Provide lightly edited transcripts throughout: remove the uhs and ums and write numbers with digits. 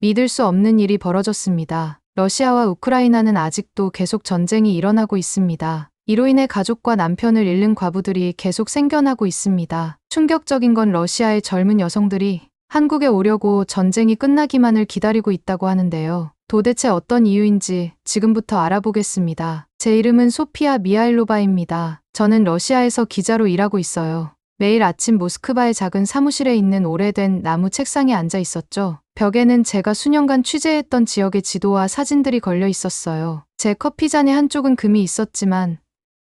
믿을 수 없는 일이 벌어졌습니다. 러시아와 우크라이나는 아직도 계속 전쟁이 일어나고 있습니다. 이로 인해 가족과 남편을 잃는 과부들이 계속 생겨나고 있습니다. 충격적인 건 러시아의 젊은 여성들이 한국에 오려고 전쟁이 끝나기만을 기다리고 있다고 하는데요. 도대체 어떤 이유인지 지금부터 알아보겠습니다. 제 이름은 소피아 미하일로바입니다. 저는 러시아에서 기자로 일하고 있어요. 매일 아침 모스크바의 작은 사무실에 있는 오래된 나무 책상에 앉아 있었죠. 벽에는 제가 수년간 취재했던 지역의 지도와 사진들이 걸려 있었어요. 제 커피잔의 한쪽은 금이 있었지만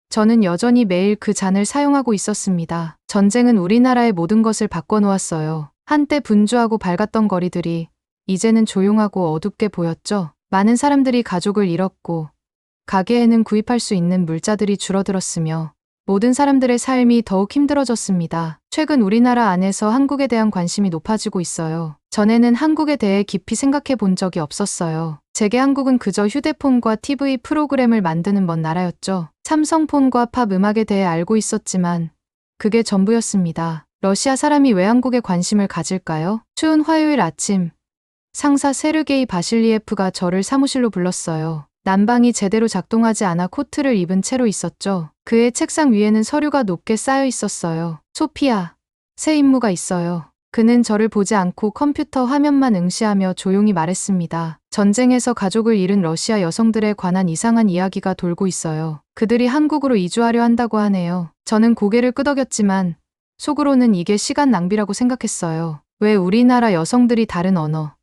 저는 여전히 매일 그 잔을 사용하고 있었습니다. 전쟁은 우리나라의 모든 것을 바꿔놓았어요. 한때 분주하고 밝았던 거리들이 이제는 조용하고 어둡게 보였죠. 많은 사람들이 가족을 잃었고 가게에는 구입할 수 있는 물자들이 줄어들었으며 모든 사람들의 삶이 더욱 힘들어졌습니다. 최근 우리나라 안에서 한국에 대한 관심이 높아지고 있어요. 전에는 한국에 대해 깊이 생각해 본 적이 없었어요. 제게 한국은 그저 휴대폰과 TV 프로그램을 만드는 먼 나라였죠. 삼성폰과 팝 음악에 대해 알고 있었지만 그게 전부였습니다. 러시아 사람이 왜 한국에 관심을 가질까요? 추운 화요일 아침, 상사 세르게이 바실리에프가 저를 사무실로 불렀어요. 난방이 제대로 작동하지 않아 코트를 입은 채로 있었죠. 그의 책상 위에는 서류가 높게 쌓여 있었어요. 소피아, 새 임무가 있어요. 그는 저를 보지 않고 컴퓨터 화면만 응시하며 조용히 말했습니다. 전쟁에서 가족을 잃은 러시아 여성들에 관한 이상한 이야기가 돌고 있어요. 그들이 한국으로 이주하려 한다고 하네요. 저는 고개를 끄덕였지만 속으로는 이게 시간 낭비라고 생각했어요. 왜 우리나라 여성들이 다른 언어,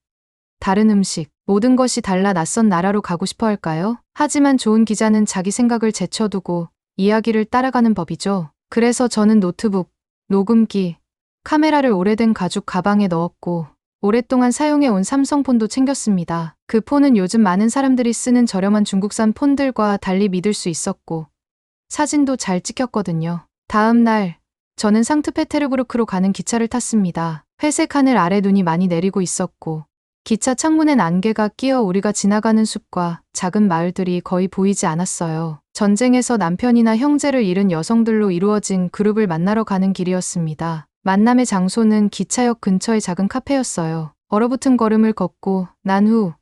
다른 음식, 모든 것이 달라 낯선 나라로 가고 싶어 할까요? 하지만 좋은 기자는 자기 생각을 제쳐두고 이야기를 따라가는 법이죠. 그래서 저는 노트북, 녹음기, 카메라를 오래된 가죽 가방에 넣었고 오랫동안 사용해온 삼성폰도 챙겼습니다. 그 폰은 요즘 많은 사람들이 쓰는 저렴한 중국산 폰들과 달리 믿을 수 있었고 사진도 잘 찍혔거든요. 다음 날 저는 상트페테르부르크로 가는 기차를 탔습니다. 회색 하늘 아래 눈이 많이 내리고 있었고 기차 창문엔 안개가 끼어 우리가 지나가는 숲과 작은 마을들이 거의 보이지 않았어요. 전쟁에서 남편이나 형제를 잃은 여성들로 이루어진 그룹을 만나러 가는 길이었습니다. 만남의 장소는 기차역 근처의 작은 카페였어요. 얼어붙은 걸음을 걷고 난 후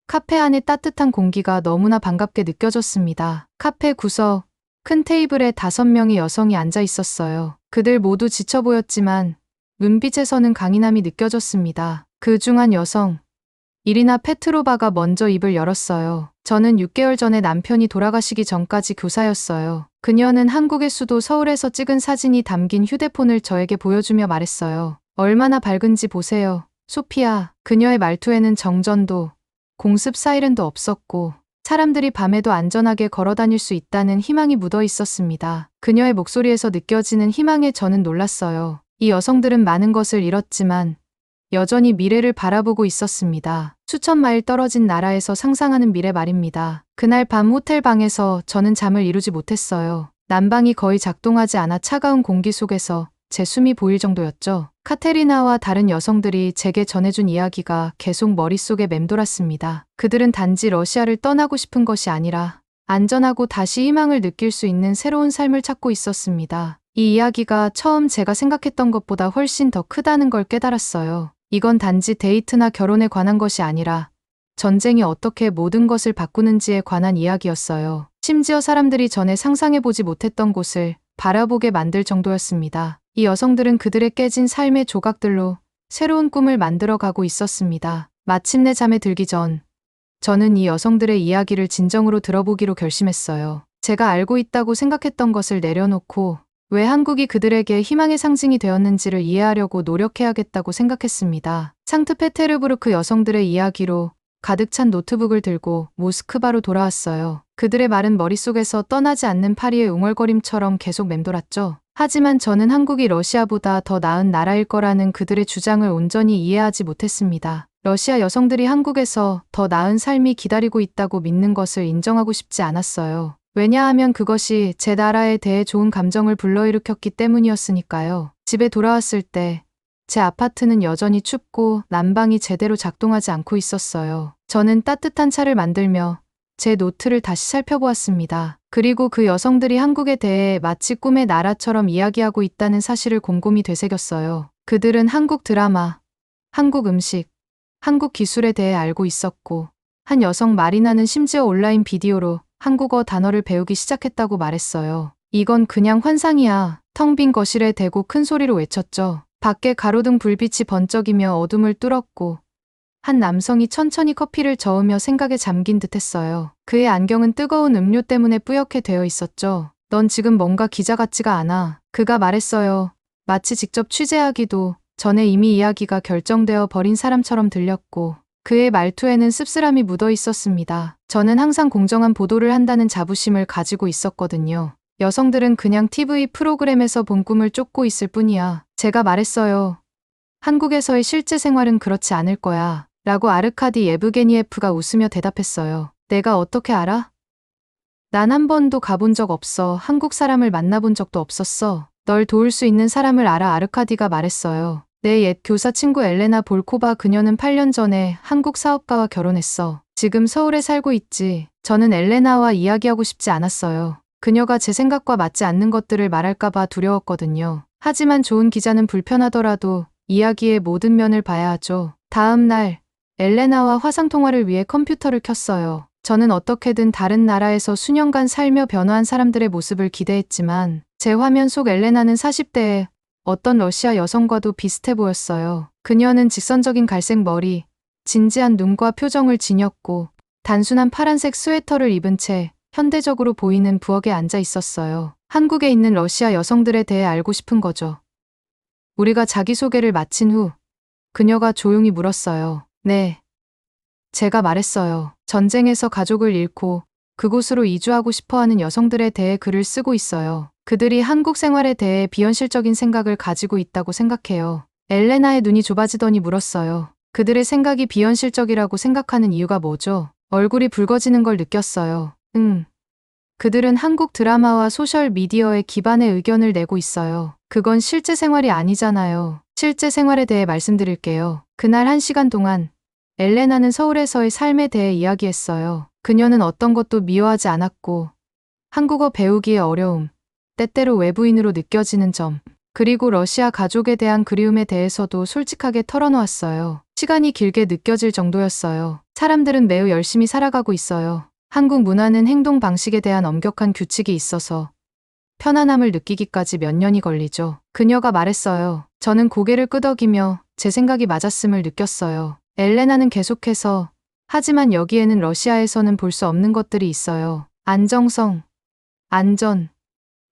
카페 안의 따뜻한 공기가 너무나 반갑게 느껴졌습니다. 카페 구석, 큰 테이블에 5명의 여성이 앉아 있었어요. 그들 모두 지쳐 보였지만 눈빛에서는 강인함이 느껴졌습니다. 그 중 한 여성, 이리나 페트로바가 먼저 입을 열었어요. 저는 6개월 전에 남편이 돌아가시기 전까지 교사였어요. 그녀는 한국의 수도 서울에서 찍은 사진이 담긴 휴대폰을 저에게 보여주며 말했어요. 얼마나 밝은지 보세요. 소피아. 그녀의 말투에는 정전도, 공습 사이렌도 없었고 사람들이 밤에도 안전하게 걸어 다닐 수 있다는 희망이 묻어 있었습니다. 그녀의 목소리에서 느껴지는 희망에 저는 놀랐어요. 이 여성들은 많은 것을 잃었지만 여전히 미래를 바라보고 있었습니다. 수천 마일 떨어진 나라에서 상상하는 미래 말입니다. 그날 밤 호텔 방에서 저는 잠을 이루지 못했어요. 난방이 거의 작동하지 않아 차가운 공기 속에서 제 숨이 보일 정도였죠. 카테리나와 다른 여성들이 제게 전해준 이야기가 계속 머릿속에 맴돌았습니다. 그들은 단지 러시아를 떠나고 싶은 것이 아니라 안전하고 다시 희망을 느낄 수 있는 새로운 삶을 찾고 있었습니다. 이 이야기가 처음 제가 생각했던 것보다 훨씬 더 크다는 걸 깨달았어요. 이건 단지 데이트나 결혼에 관한 것이 아니라 전쟁이 어떻게 모든 것을 바꾸는지에 관한 이야기였어요. 심지어 사람들이 전에 상상해보지 못했던 곳을 바라보게 만들 정도였습니다. 이 여성들은 그들의 깨진 삶의 조각들로 새로운 꿈을 만들어가고 있었습니다. 마침내 잠에 들기 전 저는 이 여성들의 이야기를 진정으로 들어보기로 결심했어요. 제가 알고 있다고 생각했던 것을 내려놓고 왜 한국이 그들에게 희망의 상징이 되었는지를 이해하려고 노력해야겠다고 생각했습니다. 상트페테르부르크 여성들의 이야기로 가득 찬 노트북을 들고 모스크바로 돌아왔어요. 그들의 말은 머릿속에서 떠나지 않는 파리의 웅얼거림처럼 계속 맴돌았죠. 하지만 저는 한국이 러시아보다 더 나은 나라일 거라는 그들의 주장을 온전히 이해하지 못했습니다. 러시아 여성들이 한국에서 더 나은 삶이 기다리고 있다고 믿는 것을 인정하고 싶지 않았어요. 왜냐하면 그것이 제 나라에 대해 좋은 감정을 불러일으켰기 때문이었으니까요. 집에 돌아왔을 때 제 아파트는 여전히 춥고 난방이 제대로 작동하지 않고 있었어요. 저는 따뜻한 차를 만들며 제 노트를 다시 살펴보았습니다. 그리고 그 여성들이 한국에 대해 마치 꿈의 나라처럼 이야기하고 있다는 사실을 곰곰이 되새겼어요. 그들은 한국 드라마, 한국 음식, 한국 기술에 대해 알고 있었고, 한 여성 마리나는 심지어 온라인 비디오로 한국어 단어를 배우기 시작했다고 말했어요. 이건 그냥 환상이야. 텅 빈 거실에 대고 큰 소리로 외쳤죠. 밖에 가로등 불빛이 번쩍이며 어둠을 뚫었고, 한 남성이 천천히 커피를 저으며 생각에 잠긴 듯 했어요. 그의 안경은 뜨거운 음료 때문에 뿌옇게 되어 있었죠. 넌 지금 뭔가 기자 같지가 않아. 그가 말했어요. 마치 직접 취재하기도 전에 이미 이야기가 결정되어 버린 사람처럼 들렸고, 그의 말투에는 씁쓸함이 묻어 있었습니다. 저는 항상 공정한 보도를 한다는 자부심을 가지고 있었거든요. 여성들은 그냥 TV 프로그램에서 본 꿈을 쫓고 있을 뿐이야. 제가 말했어요. 한국에서의 실제 생활은 그렇지 않을 거야. 라고 아르카디 예브게니에프가 웃으며 대답했어요. 내가 어떻게 알아? 난 한 번도 가본 적 없어. 한국 사람을 만나본 적도 없었어. 널 도울 수 있는 사람을 알아. 아르카디가 말했어요. 내 옛 교사 친구 엘레나 볼코바, 그녀는 8년 전에 한국 사업가와 결혼했어. 지금 서울에 살고 있지. 저는 엘레나와 이야기하고 싶지 않았어요. 그녀가 제 생각과 맞지 않는 것들을 말할까봐 두려웠거든요. 하지만 좋은 기자는 불편하더라도 이야기의 모든 면을 봐야 하죠. 다음 날, 엘레나와 화상통화를 위해 컴퓨터를 켰어요. 저는 어떻게든 다른 나라에서 수년간 살며 변화한 사람들의 모습을 기대했지만, 제 화면 속 엘레나는 40대의 어떤 러시아 여성과도 비슷해 보였어요. 그녀는 직선적인 갈색 머리, 진지한 눈과 표정을 지녔고, 단순한 파란색 스웨터를 입은 채 현대적으로 보이는 부엌에 앉아 있었어요. 한국에 있는 러시아 여성들에 대해 알고 싶은 거죠. 우리가 자기소개를 마친 후 그녀가 조용히 물었어요. 네. 제가 말했어요. 전쟁에서 가족을 잃고 그곳으로 이주하고 싶어하는 여성들에 대해 글을 쓰고 있어요. 그들이 한국 생활에 대해 비현실적인 생각을 가지고 있다고 생각해요. 엘레나의 눈이 좁아지더니 물었어요. 그들의 생각이 비현실적이라고 생각하는 이유가 뭐죠? 얼굴이 붉어지는 걸 느꼈어요. 그들은 한국 드라마와 소셜 미디어에 기반의 의견을 내고 있어요. 그건 실제 생활이 아니잖아요. 실제 생활에 대해 말씀드릴게요. 그날 1시간 동안 엘레나는 서울에서의 삶에 대해 이야기했어요. 그녀는 어떤 것도 미워하지 않았고, 한국어 배우기의 어려움, 때때로 외부인으로 느껴지는 점, 그리고 러시아 가족에 대한 그리움에 대해서도 솔직하게 털어놓았어요. 시간이 길게 느껴질 정도였어요. 사람들은 매우 열심히 살아가고 있어요. 한국 문화는 행동 방식에 대한 엄격한 규칙이 있어서 편안함을 느끼기까지 몇 년이 걸리죠. 그녀가 말했어요. 저는 고개를 끄덕이며 제 생각이 맞았음을 느꼈어요. 엘레나는 계속해서, 하지만 여기에는 러시아에서는 볼 수 없는 것들이 있어요. 안정성, 안전,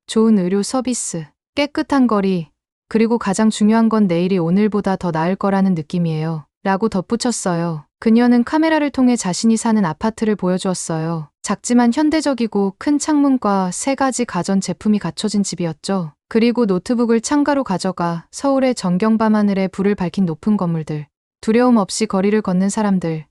좋은 의료 서비스, 깨끗한 거리, 그리고 가장 중요한 건 내일이 오늘보다 더 나을 거라는 느낌이에요. 라고 덧붙였어요. 그녀는 카메라를 통해 자신이 사는 아파트를 보여주었어요. 작지만 현대적이고 큰 창문과 3가지 가전 제품이 갖춰진 집이었죠. 그리고 노트북을 창가로 가져가 서울의 정경 밤하늘에 불을 밝힌 높은 건물들, 두려움 없이 거리를 걷는 사람들,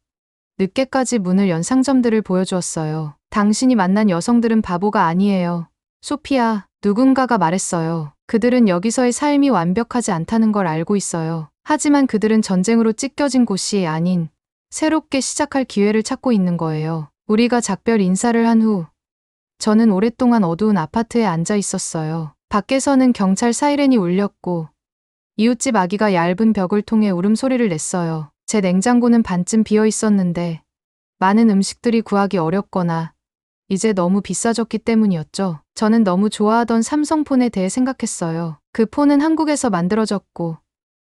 늦게까지 문을 연 상점들을 보여주었어요. 당신이 만난 여성들은 바보가 아니에요. 소피아, 누군가가 말했어요. 그들은 여기서의 삶이 완벽하지 않다는 걸 알고 있어요. 하지만 그들은 전쟁으로 찢겨진 곳이 아닌 새롭게 시작할 기회를 찾고 있는 거예요. 우리가 작별 인사를 한 후, 저는 오랫동안 어두운 아파트에 앉아 있었어요. 밖에서는 경찰 사이렌이 울렸고, 이웃집 아기가 얇은 벽을 통해 울음소리를 냈어요. 제 냉장고는 반쯤 비어 있었는데, 많은 음식들이 구하기 어렵거나 이제 너무 비싸졌기 때문이었죠. 저는 너무 좋아하던 삼성폰에 대해 생각했어요. 그 폰은 한국에서 만들어졌고,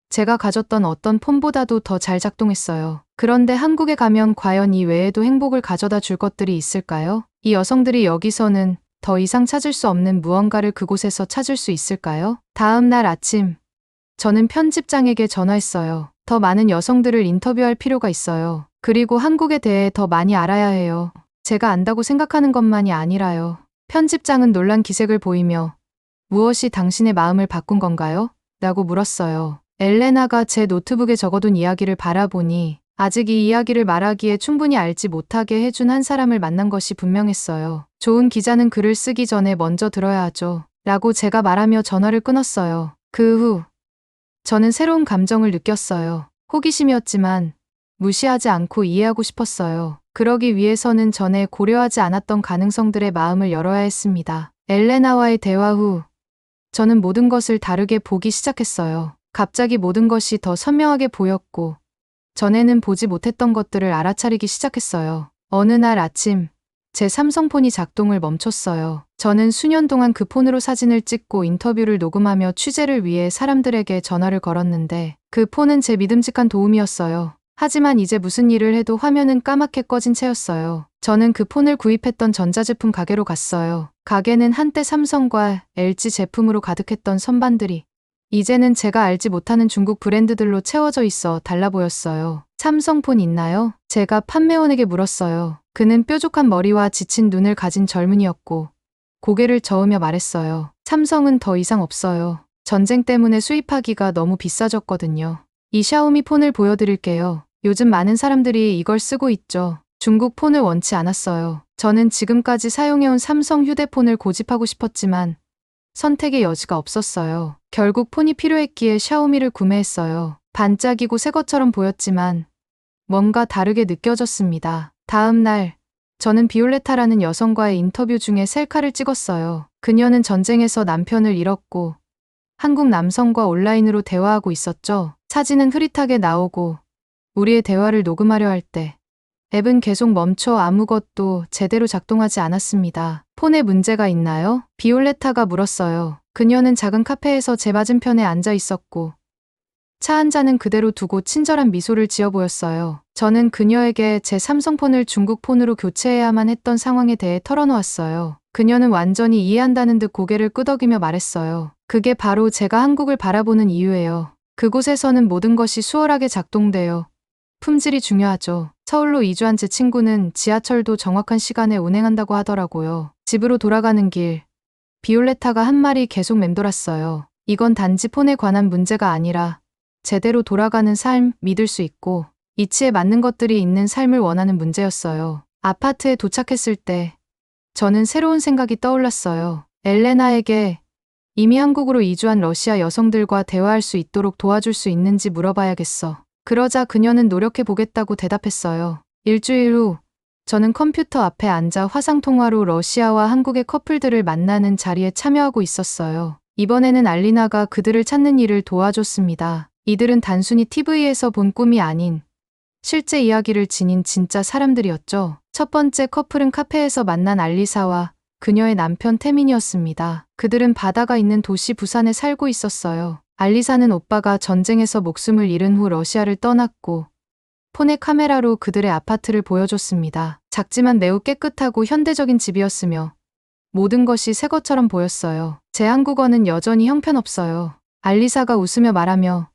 제가 가졌던 어떤 폰보다도 더 잘 작동했어요. 그런데 한국에 가면 과연 이 외에도 행복을 가져다 줄 것들이 있을까요? 이 여성들이 여기서는 더 이상 찾을 수 없는 무언가를 그곳에서 찾을 수 있을까요? 다음 날 아침, 저는 편집장에게 전화했어요. 더 많은 여성들을 인터뷰할 필요가 있어요. 그리고 한국에 대해 더 많이 알아야 해요. 제가 안다고 생각하는 것만이 아니라요. 편집장은 놀란 기색을 보이며, 무엇이 당신의 마음을 바꾼 건가요? 라고 물었어요. 엘레나가 제 노트북에 적어둔 이야기를 바라보니 아직 이 이야기를 말하기에 충분히 알지 못하게 해준 한 사람을 만난 것이 분명했어요. 좋은 기자는 글을 쓰기 전에 먼저 들어야 하죠. 라고 제가 말하며 전화를 끊었어요. 그 후 저는 새로운 감정을 느꼈어요. 호기심이었지만 무시하지 않고 이해하고 싶었어요. 그러기 위해서는 전에 고려하지 않았던 가능성들의 마음을 열어야 했습니다. 엘레나와의 대화 후 저는 모든 것을 다르게 보기 시작했어요. 갑자기 모든 것이 더 선명하게 보였고, 전에는 보지 못했던 것들을 알아차리기 시작했어요. 어느 날 아침, 제 삼성폰이 작동을 멈췄어요. 저는 수년 동안 그 폰으로 사진을 찍고 인터뷰를 녹음하며 취재를 위해 사람들에게 전화를 걸었는데 그 폰은 제 믿음직한 도움이었어요. 하지만 이제 무슨 일을 해도 화면은 까맣게 꺼진 채였어요. 저는 그 폰을 구입했던 전자제품 가게로 갔어요. 가게는 한때 삼성과 LG 제품으로 가득했던 선반들이 이제는 제가 알지 못하는 중국 브랜드들로 채워져 있어 달라 보였어요. 삼성폰 있나요? 제가 판매원에게 물었어요. 그는 뾰족한 머리와 지친 눈을 가진 젊은이였고 고개를 저으며 말했어요. 삼성은 더 이상 없어요. 전쟁 때문에 수입하기가 너무 비싸졌거든요. 이 샤오미 폰을 보여드릴게요. 요즘 많은 사람들이 이걸 쓰고 있죠. 중국 폰을 원치 않았어요. 저는 지금까지 사용해온 삼성 휴대폰을 고집하고 싶었지만 선택의 여지가 없었어요. 결국 폰이 필요했기에 샤오미를 구매했어요. 반짝이고 새 것처럼 보였지만 뭔가 다르게 느껴졌습니다. 다음 날, 저는 비올레타라는 여성과의 인터뷰 중에 셀카를 찍었어요. 그녀는 전쟁에서 남편을 잃었고 한국 남성과 온라인으로 대화하고 있었죠. 사진은 흐릿하게 나오고 우리의 대화를 녹음하려 할 때 앱은 계속 멈춰 아무것도 제대로 작동하지 않았습니다. 폰에 문제가 있나요? 비올레타가 물었어요. 그녀는 작은 카페에서 제 맞은편에 앉아 있었고 차 한 잔은 그대로 두고 친절한 미소를 지어 보였어요. 저는 그녀에게 제 삼성폰을 중국 폰으로 교체해야만 했던 상황에 대해 털어놓았어요. 그녀는 완전히 이해한다는 듯 고개를 끄덕이며 말했어요. 그게 바로 제가 한국을 바라보는 이유예요. 그곳에서는 모든 것이 수월하게 작동돼요. 품질이 중요하죠. 서울로 이주한 제 친구는 지하철도 정확한 시간에 운행한다고 하더라고요. 집으로 돌아가는 길, 비올레타가 한 말이 계속 맴돌았어요. 이건 단지 폰에 관한 문제가 아니라 제대로 돌아가는 삶, 믿을 수 있고 이치에 맞는 것들이 있는 삶을 원하는 문제였어요. 아파트에 도착했을 때 저는 새로운 생각이 떠올랐어요. 엘레나에게 이미 한국으로 이주한 러시아 여성들과 대화할 수 있도록 도와줄 수 있는지 물어봐야겠어. 그러자 그녀는 노력해 보겠다고 대답했어요. 일주일 후, 저는 컴퓨터 앞에 앉아 화상통화로 러시아와 한국의 커플들을 만나는 자리에 참여하고 있었어요. 이번에는 알리나가 그들을 찾는 일을 도와줬습니다. 이들은 단순히 TV에서 본 꿈이 아닌 실제 이야기를 지닌 진짜 사람들이었죠. 첫 번째 커플은 카페에서 만난 알리사와 그녀의 남편 태민이었습니다. 그들은 바다가 있는 도시 부산에 살고 있었어요. 알리사는 오빠가 전쟁에서 목숨을 잃은 후 러시아를 떠났고 폰의 카메라로 그들의 아파트를 보여줬습니다. 작지만 매우 깨끗하고 현대적인 집이었으며 모든 것이 새 것처럼 보였어요. 제 한국어는 여전히 형편없어요. 알리사가 웃으며 말하며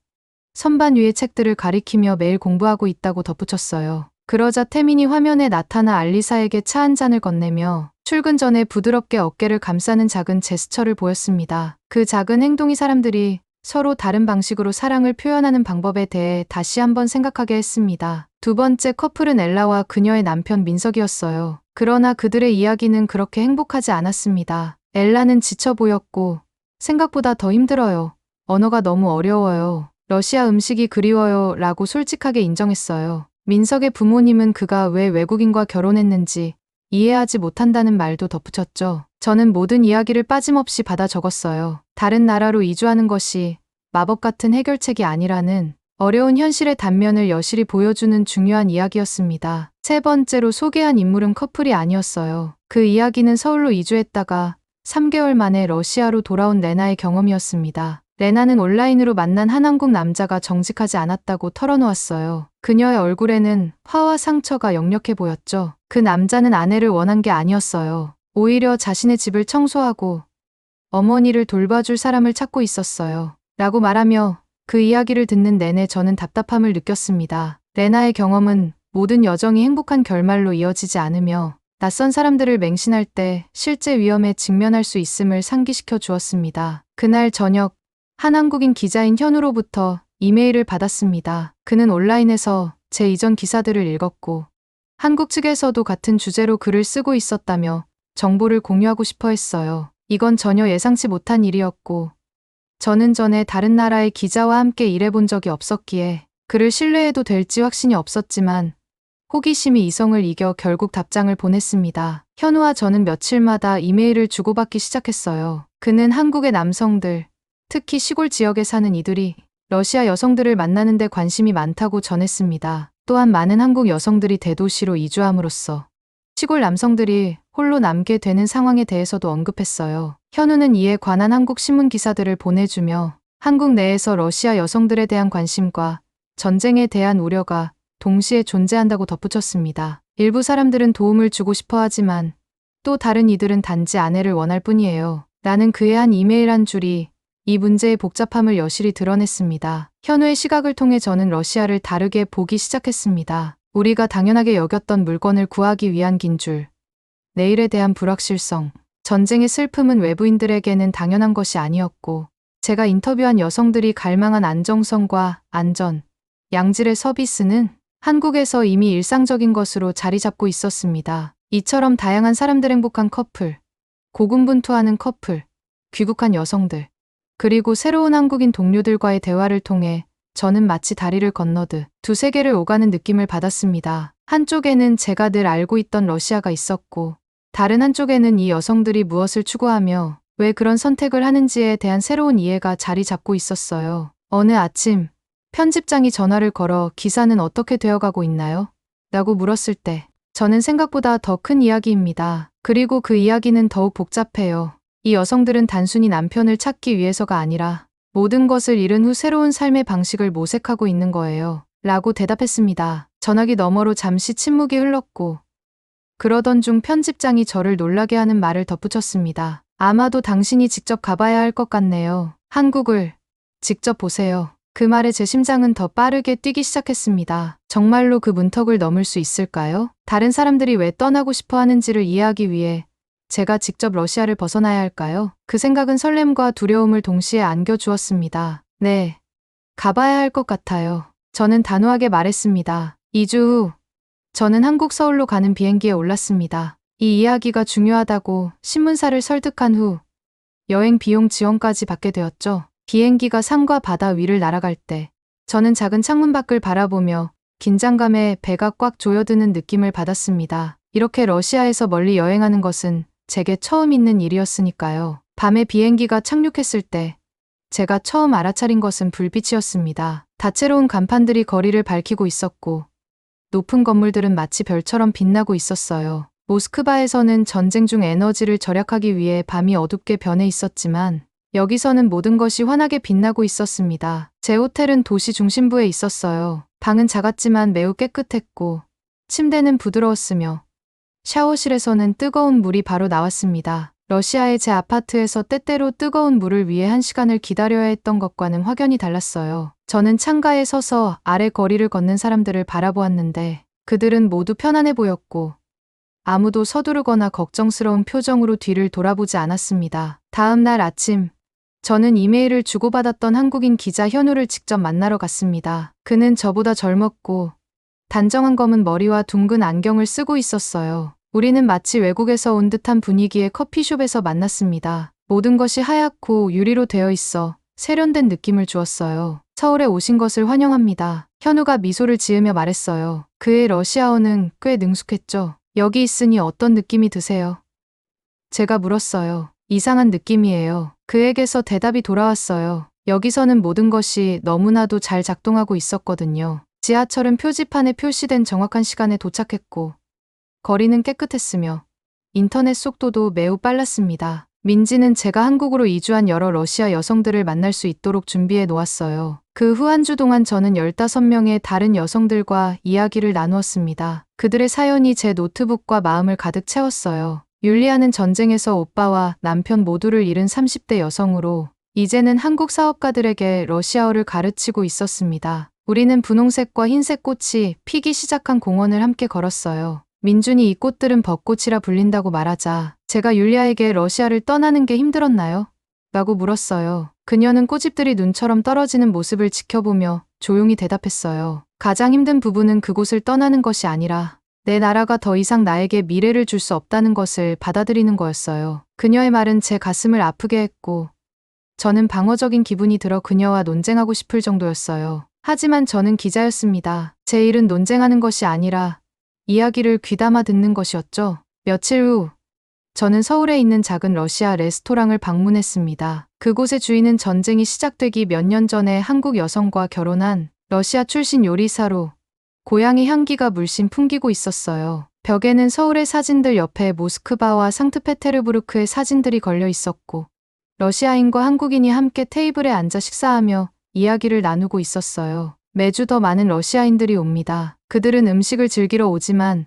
선반 위의 책들을 가리키며 매일 공부하고 있다고 덧붙였어요. 그러자 태민이 화면에 나타나 알리사에게 차 한 잔을 건네며 출근 전에 부드럽게 어깨를 감싸는 작은 제스처를 보였습니다. 그 작은 행동이 사람들이 서로 다른 방식으로 사랑을 표현하는 방법에 대해 다시 한번 생각하게 했습니다. 두 번째 커플은 엘라와 그녀의 남편 민석이었어요. 그러나 그들의 이야기는 그렇게 행복하지 않았습니다. 엘라는 지쳐 보였고 생각보다 더 힘들어요. 언어가 너무 어려워요. 러시아 음식이 그리워요 라고 솔직하게 인정했어요. 민석의 부모님은 그가 왜 외국인과 결혼했는지 이해하지 못한다는 말도 덧붙였죠. 저는 모든 이야기를 빠짐없이 받아 적었어요. 다른 나라로 이주하는 것이 마법 같은 해결책이 아니라는 어려운 현실의 단면을 여실히 보여주는 중요한 이야기였습니다. 세 번째로 소개한 인물은 커플이 아니었어요. 그 이야기는 서울로 이주했다가 3개월 만에 러시아로 돌아온 레나의 경험이었습니다. 레나는 온라인으로 만난 한 한국 남자가 정직하지 않았다고 털어놓았어요. 그녀의 얼굴에는 화와 상처가 역력해 보였죠. 그 남자는 아내를 원한 게 아니었어요. 오히려 자신의 집을 청소하고 어머니를 돌봐줄 사람을 찾고 있었어요. 라고 말하며 그 이야기를 듣는 내내 저는 답답함을 느꼈습니다. 레나의 경험은 모든 여정이 행복한 결말로 이어지지 않으며 낯선 사람들을 맹신할 때 실제 위험에 직면할 수 있음을 상기시켜 주었습니다. 그날 저녁, 한 한국인 기자인 현우로부터 이메일을 받았습니다. 그는 온라인에서 제 이전 기사들을 읽었고 한국 측에서도 같은 주제로 글을 쓰고 있었다며 정보를 공유하고 싶어 했어요. 이건 전혀 예상치 못한 일이었고 저는 전에 다른 나라의 기자와 함께 일해본 적이 없었기에 그를 신뢰해도 될지 확신이 없었지만 호기심이 이성을 이겨 결국 답장을 보냈습니다. 현우와 저는 며칠마다 이메일을 주고받기 시작했어요. 그는 한국의 남성들, 특히 시골 지역에 사는 이들이 러시아 여성들을 만나는데 관심이 많다고 전했습니다. 또한 많은 한국 여성들이 대도시로 이주함으로써 시골 남성들이 홀로 남게 되는 상황에 대해서도 언급했어요. 현우는 이에 관한 한국 신문 기사들을 보내주며 한국 내에서 러시아 여성들에 대한 관심과 전쟁에 대한 우려가 동시에 존재한다고 덧붙였습니다. 일부 사람들은 도움을 주고 싶어 하지만 또 다른 이들은 단지 아내를 원할 뿐이에요. 라는 그의 한 이메일 한 줄이 이 문제의 복잡함을 여실히 드러냈습니다. 현우의 시각을 통해 저는 러시아를 다르게 보기 시작했습니다. 우리가 당연하게 여겼던 물건을 구하기 위한 긴 줄, 내일에 대한 불확실성, 전쟁의 슬픔은 외부인들에게는 당연한 것이 아니었고 제가 인터뷰한 여성들이 갈망한 안정성과 안전, 양질의 서비스는 한국에서 이미 일상적인 것으로 자리 잡고 있었습니다. 이처럼 다양한 사람들, 행복한 커플, 고군분투하는 커플, 귀국한 여성들, 그리고 새로운 한국인 동료들과의 대화를 통해 저는 마치 다리를 건너듯 두 세계를 오가는 느낌을 받았습니다. 한쪽에는 제가 늘 알고 있던 러시아가 있었고 다른 한쪽에는 이 여성들이 무엇을 추구하며 왜 그런 선택을 하는지에 대한 새로운 이해가 자리 잡고 있었어요. 어느 아침 편집장이 전화를 걸어 기사는 어떻게 되어가고 있나요? 라고 물었을 때 저는 생각보다 더 큰 이야기입니다. 그리고 그 이야기는 더욱 복잡해요. 이 여성들은 단순히 남편을 찾기 위해서가 아니라 모든 것을 잃은 후 새로운 삶의 방식을 모색하고 있는 거예요. 라고 대답했습니다. 전화기 너머로 잠시 침묵이 흘렀고 그러던 중 편집장이 저를 놀라게 하는 말을 덧붙였습니다. 아마도 당신이 직접 가봐야 할 것 같네요. 한국을 직접 보세요. 그 말에 제 심장은 더 빠르게 뛰기 시작했습니다. 정말로 그 문턱을 넘을 수 있을까요? 다른 사람들이 왜 떠나고 싶어 하는지를 이해하기 위해 제가 직접 러시아를 벗어나야 할까요? 그 생각은 설렘과 두려움을 동시에 안겨주었습니다. 네, 가봐야 할 것 같아요. 저는 단호하게 말했습니다. 2주 후 저는 한국 서울로 가는 비행기에 올랐습니다. 이 이야기가 중요하다고 신문사를 설득한 후 여행 비용 지원까지 받게 되었죠. 비행기가 산과 바다 위를 날아갈 때 저는 작은 창문 밖을 바라보며 긴장감에 배가 꽉 조여드는 느낌을 받았습니다. 이렇게 러시아에서 멀리 여행하는 것은 제게 처음 있는 일이었으니까요. 밤에 비행기가 착륙했을 때 제가 처음 알아차린 것은 불빛이었습니다. 다채로운 간판들이 거리를 밝히고 있었고 높은 건물들은 마치 별처럼 빛나고 있었어요. 모스크바에서는 전쟁 중 에너지를 절약하기 위해 밤이 어둡게 변해 있었지만 여기서는 모든 것이 환하게 빛나고 있었습니다. 제 호텔은 도시 중심부에 있었어요. 방은 작았지만 매우 깨끗했고 침대는 부드러웠으며 샤워실에서는 뜨거운 물이 바로 나왔습니다. 러시아의 제 아파트에서 때때로 뜨거운 물을 위해 1시간을 기다려야 했던 것과는 확연히 달랐어요. 저는 창가에 서서 아래 거리를 걷는 사람들을 바라보았는데 그들은 모두 편안해 보였고 아무도 서두르거나 걱정스러운 표정으로 뒤를 돌아보지 않았습니다. 다음 날 아침 저는 이메일을 주고받았던 한국인 기자 현우를 직접 만나러 갔습니다. 그는 저보다 젊었고 단정한 검은 머리와 둥근 안경을 쓰고 있었어요. 우리는 마치 외국에서 온 듯한 분위기의 커피숍에서 만났습니다. 모든 것이 하얗고 유리로 되어 있어 세련된 느낌을 주었어요. 서울에 오신 것을 환영합니다. 현우가 미소를 지으며 말했어요. 그의 러시아어는 꽤 능숙했죠. 여기 있으니 어떤 느낌이 드세요? 제가 물었어요. 이상한 느낌이에요. 그에게서 대답이 돌아왔어요. 여기서는 모든 것이 너무나도 잘 작동하고 있었거든요. 지하철은 표지판에 표시된 정확한 시간에 도착했고 거리는 깨끗했으며 인터넷 속도도 매우 빨랐습니다. 민지는 제가 한국으로 이주한 여러 러시아 여성들을 만날 수 있도록 준비해 놓았어요. 그 후 한 주 동안 저는 15명의 다른 여성들과 이야기를 나누었습니다. 그들의 사연이 제 노트북과 마음을 가득 채웠어요. 율리아는 전쟁에서 오빠와 남편 모두를 잃은 30대 여성으로 이제는 한국 사업가들에게 러시아어를 가르치고 있었습니다. 우리는 분홍색과 흰색 꽃이 피기 시작한 공원을 함께 걸었어요. 민준이 이 꽃들은 벚꽃이라 불린다고 말하자 제가 율리아에게 러시아를 떠나는 게 힘들었나요? 라고 물었어요. 그녀는 꽃잎들이 눈처럼 떨어지는 모습을 지켜보며 조용히 대답했어요. 가장 힘든 부분은 그곳을 떠나는 것이 아니라 내 나라가 더 이상 나에게 미래를 줄 수 없다는 것을 받아들이는 거였어요. 그녀의 말은 제 가슴을 아프게 했고 저는 방어적인 기분이 들어 그녀와 논쟁하고 싶을 정도였어요. 하지만 저는 기자였습니다. 제 일은 논쟁하는 것이 아니라 이야기를 귀담아 듣는 것이었죠. 며칠 후 저는 서울에 있는 작은 러시아 레스토랑을 방문했습니다. 그곳의 주인은 전쟁이 시작되기 몇 년 전에 한국 여성과 결혼한 러시아 출신 요리사로 고향의 향기가 물씬 풍기고 있었어요. 벽에는 서울의 사진들 옆에 모스크바와 상트페테르부르크의 사진들이 걸려 있었고 러시아인과 한국인이 함께 테이블에 앉아 식사하며 이야기를 나누고 있었어요. 매주 더 많은 러시아인들이 옵니다. 그들은 음식을 즐기러 오지만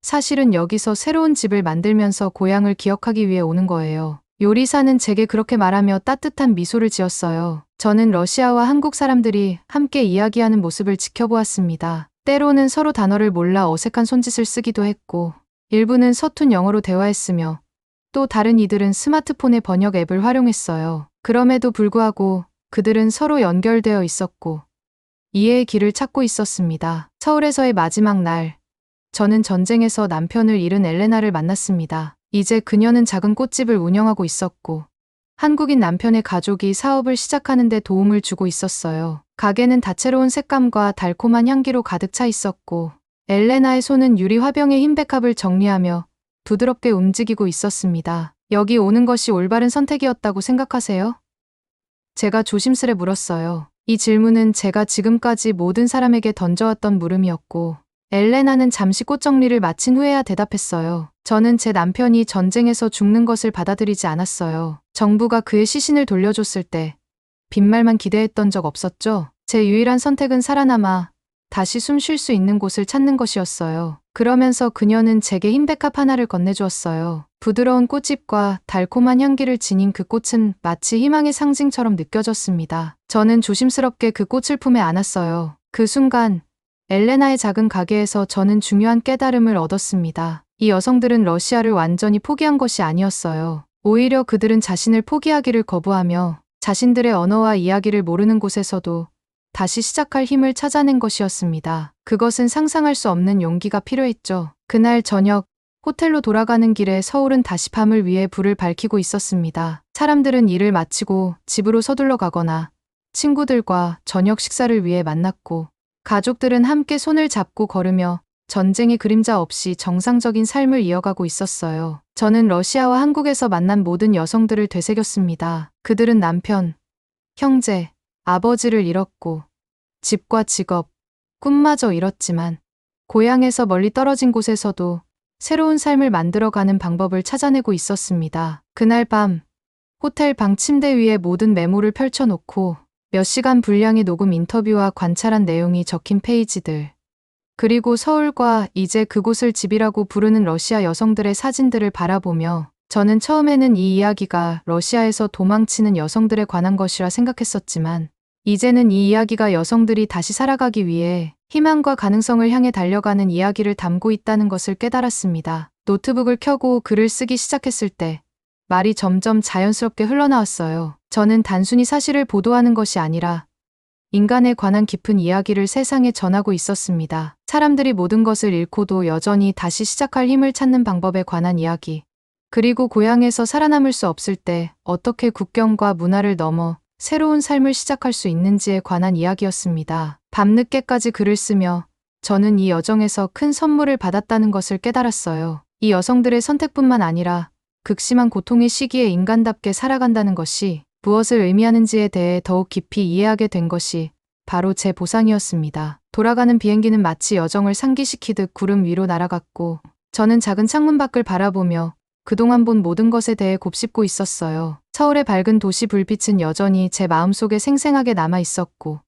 사실은 여기서 새로운 집을 만들면서 고향을 기억하기 위해 오는 거예요. 요리사는 제게 그렇게 말하며 따뜻한 미소를 지었어요. 저는 러시아와 한국 사람들이 함께 이야기하는 모습을 지켜보았습니다. 때로는 서로 단어를 몰라 어색한 손짓을 쓰기도 했고 일부는 서툰 영어로 대화했으며 또 다른 이들은 스마트폰의 번역 앱을 활용했어요. 그럼에도 불구하고 그들은 서로 연결되어 있었고 이해의 길을 찾고 있었습니다. 서울에서의 마지막 날, 저는 전쟁에서 남편을 잃은 엘레나를 만났습니다. 이제 그녀는 작은 꽃집을 운영하고 있었고 한국인 남편의 가족이 사업을 시작하는 데 도움을 주고 있었어요. 가게는 다채로운 색감과 달콤한 향기로 가득 차 있었고 엘레나의 손은 유리 화병의 흰 백합을 정리하며 부드럽게 움직이고 있었습니다. 여기 오는 것이 올바른 선택이었다고 생각하세요? 제가 조심스레 물었어요. 이 질문은 제가 지금까지 모든 사람에게 던져왔던 물음이었고 엘레나는 잠시 꽃 정리를 마친 후에야 대답했어요. 저는 제 남편이 전쟁에서 죽는 것을 받아들이지 않았어요. 정부가 그의 시신을 돌려줬을 때 빈말만 기대했던 적 없었죠. 제 유일한 선택은 살아남아 다시 숨 쉴 수 있는 곳을 찾는 것이었어요. 그러면서 그녀는 제게 흰 백합 하나를 건네주었어요. 부드러운 꽃잎과 달콤한 향기를 지닌 그 꽃은 마치 희망의 상징처럼 느껴졌습니다. 저는 조심스럽게 그 꽃을 품에 안았어요. 그 순간 엘레나의 작은 가게에서 저는 중요한 깨달음을 얻었습니다. 이 여성들은 러시아를 완전히 포기한 것이 아니었어요. 오히려 그들은 자신을 포기하기를 거부하며 자신들의 언어와 이야기를 모르는 곳에서도 다시 시작할 힘을 찾아낸 것이었습니다. 그것은 상상할 수 없는 용기가 필요했죠. 그날 저녁, 호텔로 돌아가는 길에 서울은 다시 밤을 위해 불을 밝히고 있었습니다. 사람들은 일을 마치고 집으로 서둘러 가거나 친구들과 저녁 식사를 위해 만났고 가족들은 함께 손을 잡고 걸으며 전쟁의 그림자 없이 정상적인 삶을 이어가고 있었어요. 저는 러시아와 한국에서 만난 모든 여성들을 되새겼습니다. 그들은 남편, 형제, 아버지를 잃었고 집과 직업, 꿈마저 잃었지만 고향에서 멀리 떨어진 곳에서도 새로운 삶을 만들어가는 방법을 찾아내고 있었습니다. 그날 밤 호텔 방 침대 위에 모든 메모를 펼쳐놓고 몇 시간 분량의 녹음 인터뷰와 관찰한 내용이 적힌 페이지들, 그리고 서울과 이제 그곳을 집이라고 부르는 러시아 여성들의 사진들을 바라보며 저는 처음에는 이 이야기가 러시아에서 도망치는 여성들에 관한 것이라 생각했었지만 이제는 이 이야기가 여성들이 다시 살아가기 위해 희망과 가능성을 향해 달려가는 이야기를 담고 있다는 것을 깨달았습니다. 노트북을 켜고 글을 쓰기 시작했을 때 말이 점점 자연스럽게 흘러나왔어요. 저는 단순히 사실을 보도하는 것이 아니라 인간에 관한 깊은 이야기를 세상에 전하고 있었습니다. 사람들이 모든 것을 잃고도 여전히 다시 시작할 힘을 찾는 방법에 관한 이야기. 그리고 고향에서 살아남을 수 없을 때 어떻게 국경과 문화를 넘어 새로운 삶을 시작할 수 있는지에 관한 이야기였습니다. 밤늦게까지 글을 쓰며 저는 이 여정에서 큰 선물을 받았다는 것을 깨달았어요. 이 여성들의 선택뿐만 아니라 극심한 고통의 시기에 인간답게 살아간다는 것이 무엇을 의미하는지에 대해 더욱 깊이 이해하게 된 것이 바로 제 보상이었습니다. 돌아가는 비행기는 마치 여정을 상기시키듯 구름 위로 날아갔고 저는 작은 창문 밖을 바라보며 그동안 본 모든 것에 대해 곱씹고 있었어요. 서울의 밝은 도시 불빛은 여전히 제 마음속에 생생하게 남아 있었고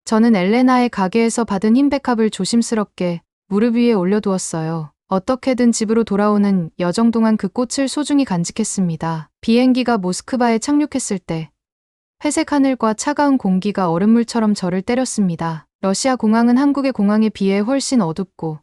저는 엘레나의 가게에서 받은 흰 백합을 조심스럽게 무릎 위에 올려두었어요. 어떻게든 집으로 돌아오는 여정 동안 그 꽃을 소중히 간직했습니다. 비행기가 모스크바에 착륙했을 때 회색 하늘과 차가운 공기가 얼음물처럼 저를 때렸습니다. 러시아 공항은 한국의 공항에 비해 훨씬 어둡고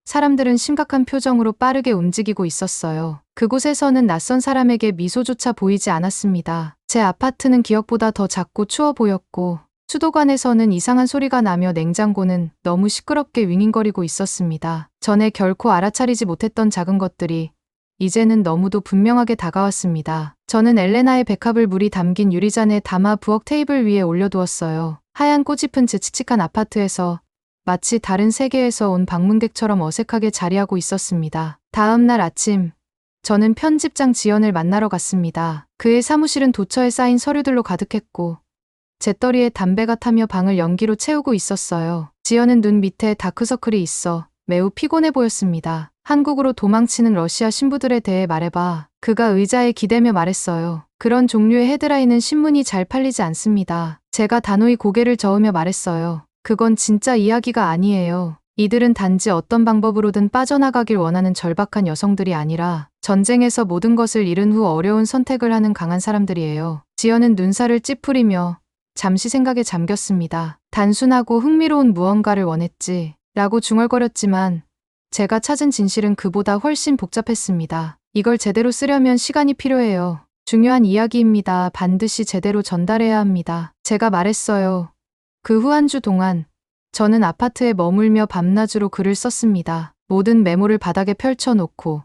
사람들은 심각한 표정으로 빠르게 움직이고 있었어요. 그곳에서는 낯선 사람에게 미소조차 보이지 않았습니다. 제 아파트는 기억보다 더 작고 추워 보였고 수도관에서는 이상한 소리가 나며 냉장고는 너무 시끄럽게 윙윙거리고 있었습니다. 전에 결코 알아차리지 못했던 작은 것들이 이제는 너무도 분명하게 다가왔습니다. 저는 엘레나의 백합을 물이 담긴 유리잔에 담아 부엌 테이블 위에 올려두었어요. 하얀 꽃잎은 제 칙칙한 아파트에서 마치 다른 세계에서 온 방문객처럼 어색하게 자리하고 있었습니다. 다음 날 아침, 저는 편집장 지연을 만나러 갔습니다. 그의 사무실은 도처에 쌓인 서류들로 가득했고 재떨이에 담배가 타며 방을 연기로 채우고 있었어요. 지연은 눈 밑에 다크서클이 있어 매우 피곤해 보였습니다. 한국으로 도망치는 러시아 신부들에 대해 말해봐. 그가 의자에 기대며 말했어요. 그런 종류의 헤드라인은 신문이 잘 팔리지 않습니다. 제가 단호히 고개를 저으며 말했어요. 그건 진짜 이야기가 아니에요. 이들은 단지 어떤 방법으로든 빠져나가길 원하는 절박한 여성들이 아니라 전쟁에서 모든 것을 잃은 후 어려운 선택을 하는 강한 사람들이에요. 지연은 눈살을 찌푸리며 잠시 생각에 잠겼습니다. 단순하고 흥미로운 무언가를 원했지 라고 중얼거렸지만 제가 찾은 진실은 그보다 훨씬 복잡했습니다. 이걸 제대로 쓰려면 시간이 필요해요. 중요한 이야기입니다. 반드시 제대로 전달해야 합니다. 제가 말했어요. 그 후 한 주 동안 저는 아파트에 머물며 밤낮으로 글을 썼습니다. 모든 메모를 바닥에 펼쳐놓고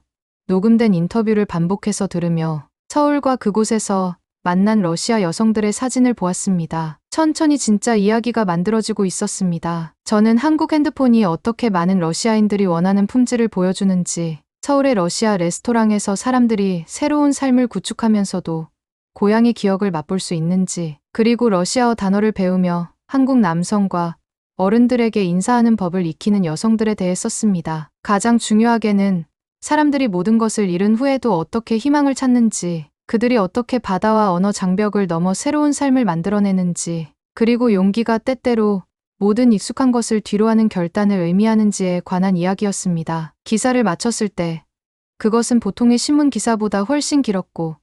녹음된 인터뷰를 반복해서 들으며 서울과 그곳에서 만난 러시아 여성들의 사진을 보았습니다. 천천히 진짜 이야기가 만들어지고 있었습니다. 저는 한국 핸드폰이 어떻게 많은 러시아인들이 원하는 품질을 보여주는지, 서울의 러시아 레스토랑에서 사람들이 새로운 삶을 구축하면서도 고향의 기억을 맛볼 수 있는지, 그리고 러시아어 단어를 배우며 한국 남성과 어른들에게 인사하는 법을 익히는 여성들에 대해 썼습니다. 가장 중요하게는 사람들이 모든 것을 잃은 후에도 어떻게 희망을 찾는지, 그들이 어떻게 바다와 언어 장벽을 넘어 새로운 삶을 만들어내는지, 그리고 용기가 때때로 모든 익숙한 것을 뒤로하는 결단을 의미하는지에 관한 이야기였습니다. 기사를 마쳤을 때 그것은 보통의 신문 기사보다 훨씬 길었고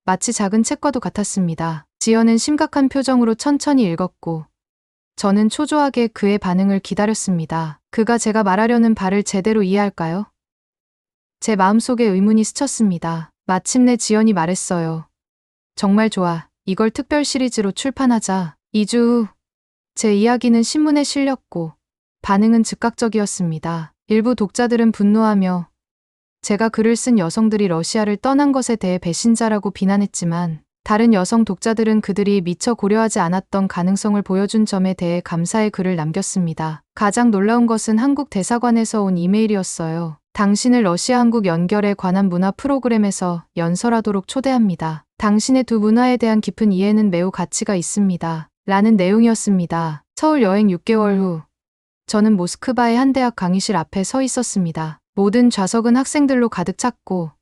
마치 작은 책과도 같았습니다. 지연은 심각한 표정으로 천천히 읽었고 저는 초조하게 그의 반응을 기다렸습니다. 그가 제가 말하려는 바를 제대로 이해할까요? 제 마음속에 의문이 스쳤습니다. 마침내 지연이 말했어요. 정말 좋아. 이걸 특별 시리즈로 출판하자. 2주 후 제 이야기는 신문에 실렸고 반응은 즉각적이었습니다. 일부 독자들은 분노하며 제가 글을 쓴 여성들이 러시아를 떠난 것에 대해 배신자라고 비난했지만 다른 여성 독자들은 그들이 미처 고려하지 않았던 가능성을 보여준 점에 대해 감사의 글을 남겼습니다. 가장 놀라운 것은 한국 대사관에서 온 이메일이었어요. 당신을 러시아 한국 연결에 관한 문화 프로그램에서 연설하도록 초대합니다. 당신의 두 문화에 대한 깊은 이해는 매우 가치가 있습니다. 라는 내용이었습니다. 서울 여행 6개월 후 저는 모스크바의 한 대학 강의실 앞에 서 있었습니다. 모든 좌석은 학생들로 가득 찼고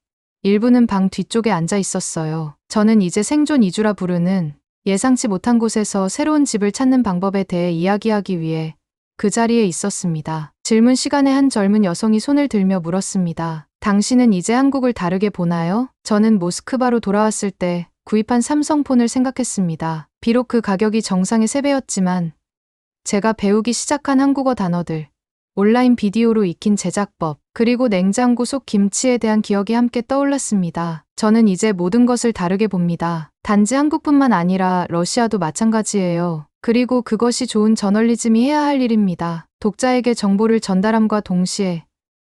일부는 방 뒤쪽에 앉아 있었어요. 저는 이제 생존 이주라 부르는 예상치 못한 곳에서 새로운 집을 찾는 방법에 대해 이야기하기 위해 그 자리에 있었습니다. 질문 시간에 한 젊은 여성이 손을 들며 물었습니다. 당신은 이제 한국을 다르게 보나요? 저는 모스크바로 돌아왔을 때 구입한 삼성폰을 생각했습니다. 비록 그 가격이 정상의 3배였지만 제가 배우기 시작한 한국어 단어들, 온라인 비디오로 익힌 제작법, 그리고 냉장고 속 김치에 대한 기억이 함께 떠올랐습니다. 저는 이제 모든 것을 다르게 봅니다. 단지 한국뿐만 아니라 러시아도 마찬가지예요. 그리고 그것이 좋은 저널리즘이 해야 할 일입니다. 독자에게 정보를 전달함과 동시에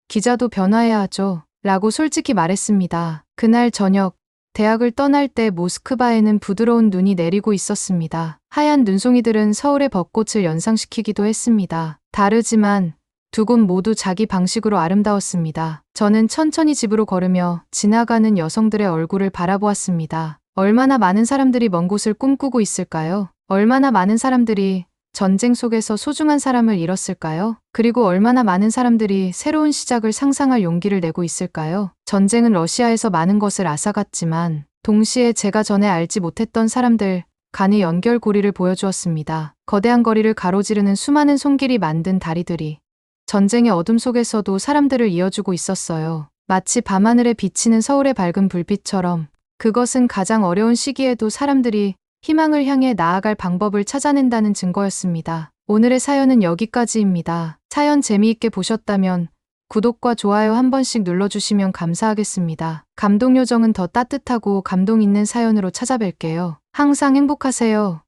기자도 변화해야 하죠. 라고 솔직히 말했습니다. 그날 저녁, 대학을 떠날 때 모스크바에는 부드러운 눈이 내리고 있었습니다. 하얀 눈송이들은 서울의 벚꽃을 연상시키기도 했습니다. 다르지만 두 곳 모두 자기 방식으로 아름다웠습니다. 저는 천천히 집으로 걸으며 지나가는 여성들의 얼굴을 바라보았습니다. 얼마나 많은 사람들이 먼 곳을 꿈꾸고 있을까요? 얼마나 많은 사람들이 전쟁 속에서 소중한 사람을 잃었을까요? 그리고 얼마나 많은 사람들이 새로운 시작을 상상할 용기를 내고 있을까요? 전쟁은 러시아에서 많은 것을 앗아갔지만 동시에 제가 전에 알지 못했던 사람들 간의 연결고리를 보여주었습니다. 거대한 거리를 가로지르는 수많은 손길이 만든 다리들이 전쟁의 어둠 속에서도 사람들을 이어주고 있었어요. 마치 밤하늘에 비치는 서울의 밝은 불빛처럼 그것은 가장 어려운 시기에도 사람들이 희망을 향해 나아갈 방법을 찾아낸다는 증거였습니다. 오늘의 사연은 여기까지입니다. 사연 재미있게 보셨다면 구독과 좋아요 한 번씩 눌러주시면 감사하겠습니다. 감동 요정은 더 따뜻하고 감동 있는 사연으로 찾아뵐게요. 항상 행복하세요.